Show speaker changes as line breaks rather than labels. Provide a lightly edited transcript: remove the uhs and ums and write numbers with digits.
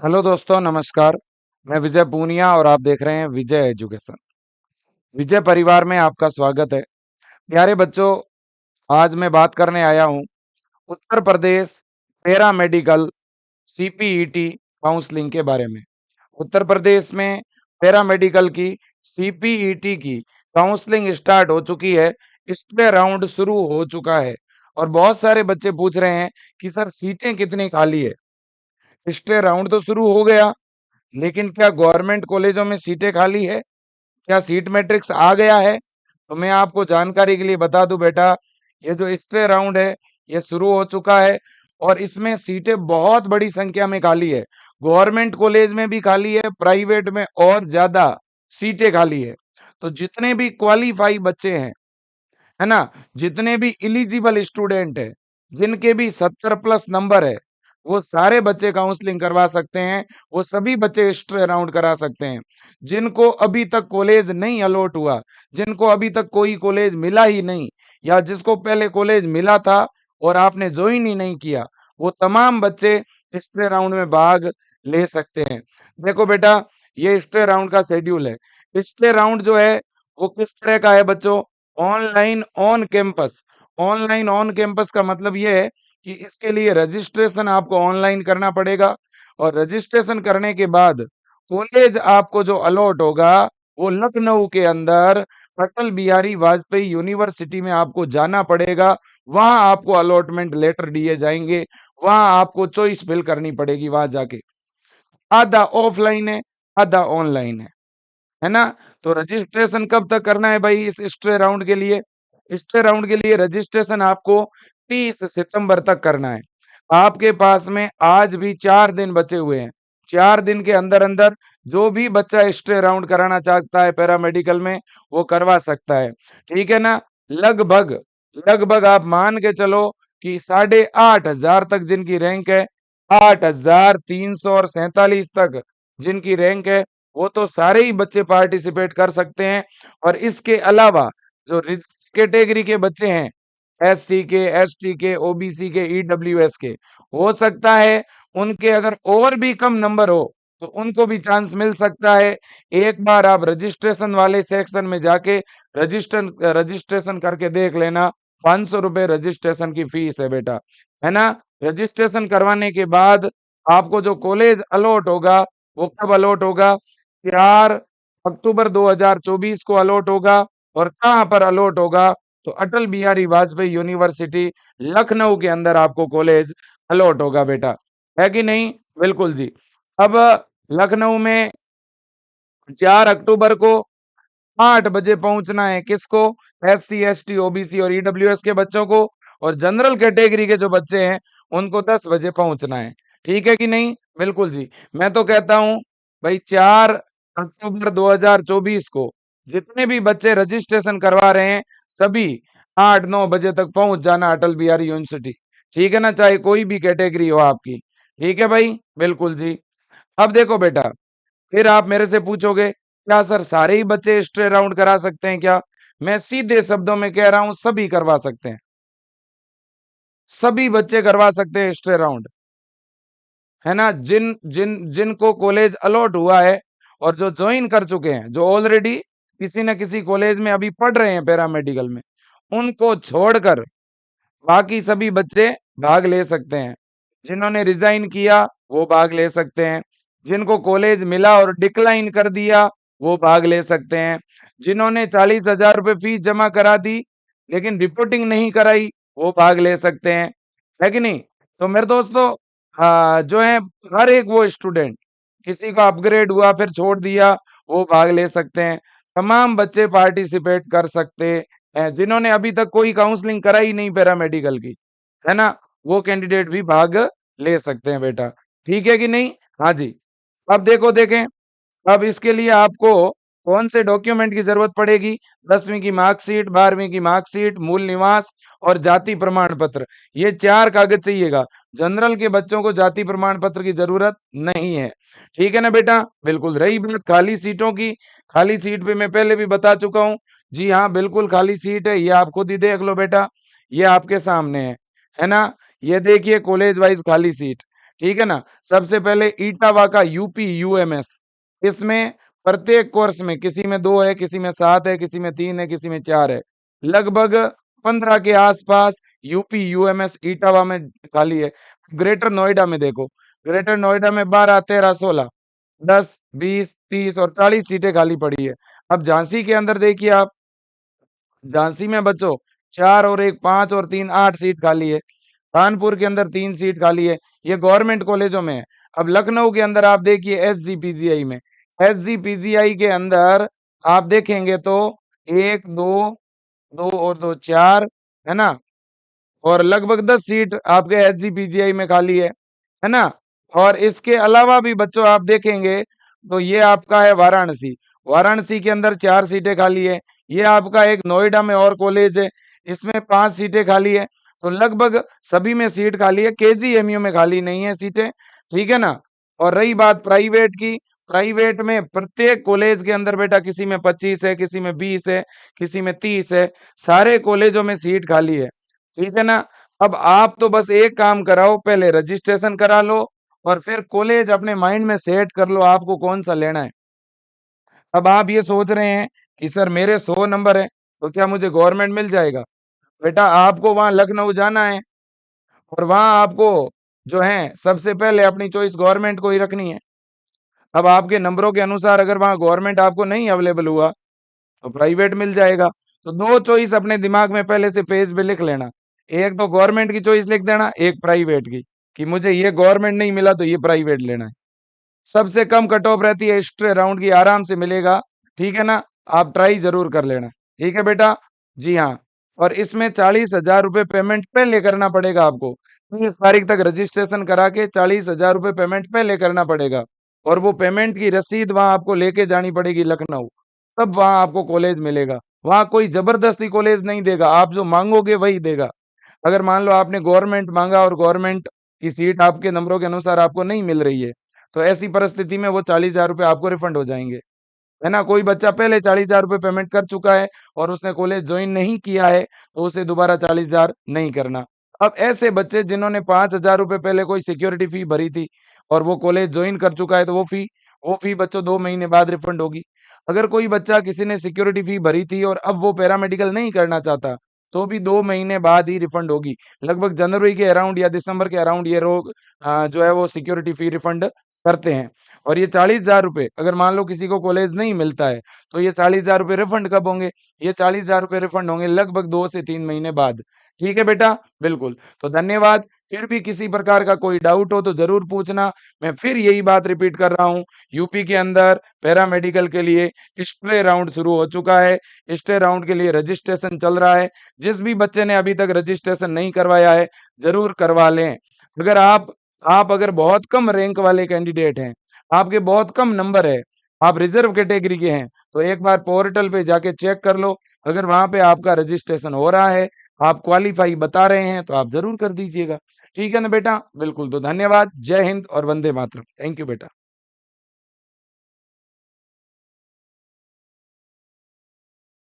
Hello दोस्तों, नमस्कार। मैं विजय पूनिया और आप देख रहे हैं विजय एजुकेशन। विजय परिवार में आपका स्वागत है। प्यारे बच्चों, आज मैं बात करने आया हूँ Uttar Pradesh para medical CPET counselling के बारे में। उत्तर प्रदेश में पैरा मेडिकल की सीपीईटी की काउंसलिंग स्टार्ट हो चुकी है। इसमें राउंड शुरू हो चुका है और बहुत सारे बच्चे पूछ रहे हैं कि सर सीटें कितनी खाली है। इसलिए राउंड तो शुरू हो गया, लेकिन क्या गवर्नमेंट कॉलेजों में सीटें खाली है? क्या सीट मैट्रिक्स आ गया है? तो मैं आपको जानकारी के लिए बता दूं बेटा, ये जो एक्स्ट्रे राउंड है ये शुरू हो चुका है और इसमें सीटें बहुत बड़ी संख्या में खाली है। गवर्नमेंट कॉलेज में भी खाली है, प्राइवेट में और ज्यादा सीटें खाली है। तो जितने भी क्वालिफाई बच्चे हैं, है ना, जितने भी इलिजिबल स्टूडेंट है, जिनके भी 70 प्लस नंबर है, वो सारे बच्चे काउंसलिंग करवा सकते हैं। वो सभी बच्चे एक्स्ट्रा राउंड करा सकते हैं। जिनको अभी तक कॉलेज नहीं अलॉट हुआ, जिनको अभी तक कोई कॉलेज मिला ही नहीं, या जिसको पहले कॉलेज मिला था और आपने ज्वाइन ही नहीं किया, वो तमाम बच्चे एक्स्ट्रा राउंड में भाग ले सकते हैं। देखो बेटा, ये एक्स्ट्रा राउंड का शेड्यूल है। एक्स्ट्रा राउंड जो है वो किस तरह का है बच्चों? Online on campus. Online on campus का मतलब ये है कि इसके लिए रजिस्ट्रेशन आपको ऑनलाइन करना पड़ेगा और रजिस्ट्रेशन करने के बाद कॉलेज आपको जो अलॉट होगा वो लखनऊ के अंदर अटल बिहारी वाजपेयी यूनिवर्सिटी में आपको जाना पड़ेगा। वहां आपको अलॉटमेंट लेटर दिए जाएंगे, वहां आपको चॉइस फिल करनी पड़ेगी वहां जाके। आधा ऑफलाइन है, आधा ऑनलाइन है ना। तो रजिस्ट्रेशन कब तक करना है भाई? इस स्टे राउंड के लिए, स्टे राउंड के लिए रजिस्ट्रेशन आपको 30 सितंबर तक करना है। आपके पास में आज भी 4 दिन बचे हुए हैं। 4 दिन के अंदर अंदर जो भी बच्चा स्टे राउंड कराना चाहता है पैरामेडिकल में, वो करवा सकता है। ठीक है ना। लगभग लगभग आप मान के चलो कि 8,500 तक जिनकी रैंक है, 8,347 तक जिनकी रैंक है, वो तो सारे ही बच्चे पार्टिसिपेट कर सकते हैं। और इसके अलावा जो रिजर्व कैटेगरी के बच्चे हैं, एससी के, एसटी के, ओबीसी के, ईडब्ल्यूएस के, हो सकता है उनके अगर और भी कम नंबर हो तो उनको भी चांस मिल सकता है। एक बार आप रजिस्ट्रेशन वाले सेक्शन में जाके रजिस्ट्रेशन करके देख लेना। 500 रुपए रजिस्ट्रेशन की फीस है बेटा, है ना। रजिस्ट्रेशन करवाने के बाद आपको जो कॉलेज अलॉट होगा वो कब अलॉट होगा? 4 अक्टूबर 2024 को अलॉट होगा। और कहाँ पर अलॉट होगा? तो अटल बिहारी वाजपेयी यूनिवर्सिटी लखनऊ के अंदर आपको कॉलेज अलॉट होगा बेटा, है कि नहीं? बिल्कुल जी। अब लखनऊ में 4 अक्टूबर को 8 बजे पहुंचना है। किसको? एससी, एसटी, ओबीसी और ईडब्ल्यूएस के बच्चों को। और जनरल कैटेगरी के जो बच्चे हैं उनको 10 बजे पहुंचना है। ठीक है कि नहीं? बिल्कुल जी। मैं तो कहता हूं भाई, 4 अक्टूबर 2024 को जितने भी बच्चे रजिस्ट्रेशन करवा रहे हैं, सभी 8-9 बजे तक पहुंच जाना अटल बिहारी यूनिवर्सिटी। ठीक है ना, चाहे कोई भी कैटेगरी हो आपकी। ठीक है भाई, बिल्कुल जी। अब देखो बेटा, फिर आप मेरे से पूछोगे क्या सर सारे ही बच्चे स्ट्रे राउंड करा सकते हैं क्या? मैं सीधे शब्दों में कह रहा हूं, सभी करवा सकते हैं। सभी बच्चे करवा सकते हैं स्ट्रे राउंड, है ना। जिन जिन जिनको कॉलेज अलॉट हुआ है और जो ज्वाइन कर चुके हैं, जो ऑलरेडी किसी न किसी कॉलेज में अभी पढ़ रहे हैं पैरामेडिकल में, उनको छोड़कर बाकी सभी बच्चे भाग ले सकते हैं। जिन्होंने रिजाइन किया वो भाग ले सकते हैं। जिनको कॉलेज मिला और डिक्लाइन कर दिया वो भाग ले सकते हैं। जिन्होंने 40,000 रुपये फीस जमा करा दी लेकिन रिपोर्टिंग नहीं कराई, वो भाग ले सकते हैं, है कि नहीं? तो मेरे दोस्तों, जो है, हर एक वो स्टूडेंट, किसी का अपग्रेड हुआ फिर छोड़ दिया, वो भाग ले सकते हैं। तमाम बच्चे पार्टिसिपेट कर सकते हैं। जिन्होंने अभी तक कोई काउंसलिंग कराई नहीं पैरामेडिकल की, है ना, वो कैंडिडेट भी भाग ले सकते हैं बेटा। ठीक है कि नहीं? हाँ जी। अब देखो देखें, अब इसके लिए आपको कौन से डॉक्यूमेंट की जरूरत पड़ेगी? 10वीं की मार्कशीट, 12वीं की मार्कशीट, मूल निवास और जाति प्रमाण पत्र। ये 4 कागज चाहिएगा। जनरल के बच्चों को जाति प्रमाण पत्र की जरूरत नहीं है। ठीक है ना बेटा? बिल्कुल। रही बात खाली सीटों की, खाली सीट पे मैं पहले भी बता चुका हूँ। जी हाँ, बिल्कुल खाली सीट है। ये आप खुद ही देख लो बेटा, ये आपके सामने है ना। ये देखिए कॉलेज वाइज खाली सीट। ठीक है ना। सबसे पहले इटावा का यूपी यूएमएस, इसमें प्रत्येक कोर्स में किसी में 2 है, किसी में 7 है, किसी में 3 है, किसी में 4 है। लगभग 15 के आसपास यूपी यूएमएस इटावा में खाली है। ग्रेटर नोएडा में देखो, ग्रेटर नोएडा में 12, 13, 16, 10, 20, 30 और 40 सीटें खाली पड़ी है। अब झांसी के अंदर देखिए आप, झांसी में बच्चों 4 और 1 5 और 3 8 सीट खाली है। कानपुर के अंदर 3 सीट खाली है। ये गवर्नमेंट कॉलेजों में है। अब लखनऊ के अंदर आप देखिए एसजीपीजीआई में, एसजीपीजीआई के अंदर आप देखेंगे तो 1 2 2 और 2 4 है ना, और लगभग 10 सीट आपके एसजीपीजीआई में खाली है ना। और इसके अलावा भी बच्चों आप देखेंगे तो ये आपका है वाराणसी, वाराणसी के अंदर 4 सीटें खाली है। ये आपका एक नोएडा में और कॉलेज है, इसमें 5 सीटें खाली है। तो लगभग सभी में सीट खाली है, केजीएमयू में खाली नहीं है सीटें, ठीक है ना। और रही बात प्राइवेट की, प्राइवेट में प्रत्येक कॉलेज के अंदर बेटा किसी में 25 है, किसी में 20 है, किसी में 30 है, सारे कॉलेजों में सीट खाली है, ठीक है ना। अब आप तो बस एक काम कराओ, पहले रजिस्ट्रेशन करा लो और फिर कॉलेज अपने माइंड में सेट कर लो आपको कौन सा लेना है। अब आप ये सोच रहे हैं कि सर मेरे 100 नंबर है तो क्या मुझे गवर्नमेंट मिल जाएगा? बेटा आपको वहां लखनऊ जाना है और वहां आपको जो है सबसे पहले अपनी चॉइस गवर्नमेंट को ही रखनी है। अब आपके नंबरों के अनुसार अगर वहां गवर्नमेंट आपको नहीं अवेलेबल हुआ तो प्राइवेट मिल जाएगा। तो 2 चॉइस अपने दिमाग में पहले से पेज पे लिख लेना। एक तो गवर्नमेंट की चॉइस लिख देना, एक प्राइवेट की, कि मुझे ये गवर्नमेंट नहीं मिला तो ये प्राइवेट लेना है। सबसे कम कट ऑफ रहती है एक्स्ट्रा राउंड की, आराम से मिलेगा, ठीक है ना। आप ट्राई जरूर कर लेना, ठीक है बेटा। जी हाँ, और इसमें 40,000 रुपये पेमेंट पहले करना पड़ेगा आपको। 30 तारीख तक रजिस्ट्रेशन करा के 40,000 रुपये पेमेंट पहले करना पड़ेगा, और वो पेमेंट की रसीद वहां आपको लेके जानी पड़ेगी लखनऊ, तब वहां आपको कॉलेज मिलेगा। वहां कोई जबरदस्ती कॉलेज नहीं देगा, आप जो मांगोगे वही देगा। अगर मान लो आपने गवर्नमेंट मांगा और गवर्नमेंट की सीट आपके नंबरों के अनुसार आपको नहीं मिल रही है, तो ऐसी परिस्थिति में वो 40,000 रुपये आपको रिफंड हो जाएंगे, है ना। कोई बच्चा पहले 40,000 रुपये पेमेंट कर चुका है और उसने कॉलेज ज्वाइन नहीं किया है तो उसे दोबारा 40,000 नहीं करना। अब ऐसे बच्चे जिन्होंने 5,000 रुपये पहले कोई सिक्योरिटी फी भरी थी और वो कॉलेज ज्वाइन कर चुका है तो वो फी बच्चों 2 महीने बाद रिफंड होगी। अगर कोई बच्चा किसी ने सिक्योरिटी फी भरी थी और अब वो पैरामेडिकल नहीं करना चाहता तो भी 2 महीने बाद ही रिफंड होगी। लगभग जनवरी के अराउंड या दिसंबर के अराउंड ये लोग जो है वो सिक्योरिटी फी रिफंड करते हैं। और ये 40,000 रुपये अगर मान लो किसी को कॉलेज नहीं मिलता है तो ये 40,000 रुपये रिफंड कब होंगे? ये 40,000 रुपये रिफंड होंगे लगभग 2 से 3 महीने बाद। ठीक है बेटा, बिल्कुल। तो धन्यवाद। फिर भी किसी प्रकार का कोई डाउट हो तो जरूर पूछना। मैं फिर यही बात रिपीट कर रहा हूँ, यूपी के अंदर पैरामेडिकल के लिए स्प्रे राउंड शुरू हो चुका है। स्प्रे राउंड के लिए रजिस्ट्रेशन चल रहा है। जिस भी बच्चे ने अभी तक रजिस्ट्रेशन नहीं करवाया है जरूर करवा लें। अगर आप अगर बहुत कम रैंक वाले कैंडिडेट हैं, आपके बहुत कम नंबर है, आप रिजर्व कैटेगरी के हैं, तो एक बार पोर्टल पे जाके चेक कर लो। अगर वहां पे आपका रजिस्ट्रेशन हो रहा है, आप क्वालिफाई बता रहे हैं, तो आप जरूर कर दीजिएगा। ठीक है ना बेटा, बिल्कुल। तो धन्यवाद, जय हिंद और वंदे मातरम। थैंक यू बेटा।